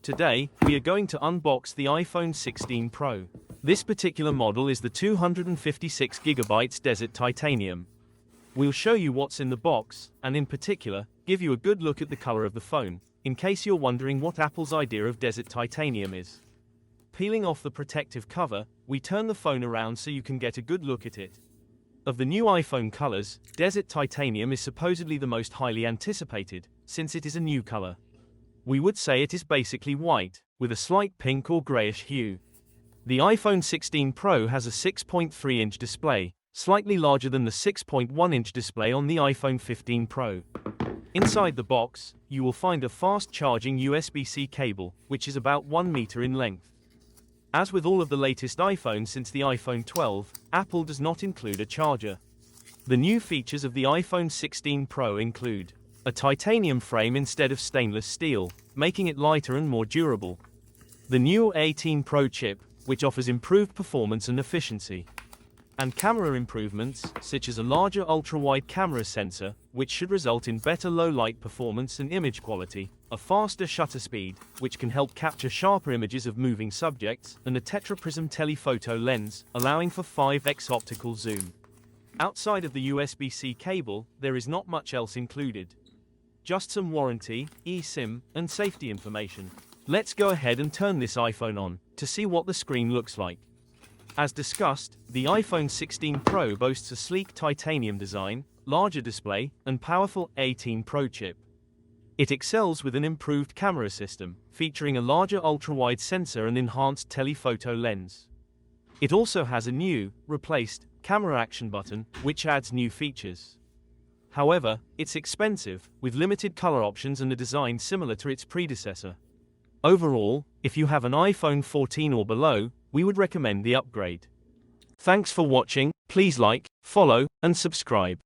Today, we are going to unbox the iPhone 16 Pro. This particular model is the 256GB Desert Titanium. We'll show you what's in the box, and in particular, give you a good look at the color of the phone, in case you're wondering what Apple's idea of Desert Titanium is. Peeling off the protective cover, we turn the phone around so you can get a good look at it. Of the new iPhone colors, Desert Titanium is supposedly the most highly anticipated, since it is a new color. We would say it is basically white, with a slight pink or grayish hue. The iPhone 16 Pro has a 6.3-inch display, slightly larger than the 6.1-inch display on the iPhone 15 Pro. Inside the box, you will find a fast-charging USB-C cable, which is about 1 meter in length. As with all of the latest iPhones since the iPhone 12, Apple does not include a charger. The new features of the iPhone 16 Pro include a titanium frame instead of stainless steel, making it lighter and more durable. The new A18 Pro chip, which offers improved performance and efficiency. And camera improvements, such as a larger ultra-wide camera sensor, which should result in better low-light performance and image quality, a faster shutter speed, which can help capture sharper images of moving subjects, and a tetraprism telephoto lens, allowing for 5x optical zoom. Outside of the USB-C cable, there is not much else included. Just some warranty, eSIM, and safety information. Let's go ahead and turn this iPhone on, to see what the screen looks like. As discussed, the iPhone 16 Pro boasts a sleek titanium design, larger display, and powerful A18 Pro chip. It excels with an improved camera system, featuring a larger ultra-wide sensor and enhanced telephoto lens. It also has a new, replaced, camera action button, which adds new features. However, it's expensive, with limited color options and a design similar to its predecessor. Overall, if you have an iPhone 14 or below, we would recommend the upgrade. Thanks for watching. Please like, follow, and subscribe.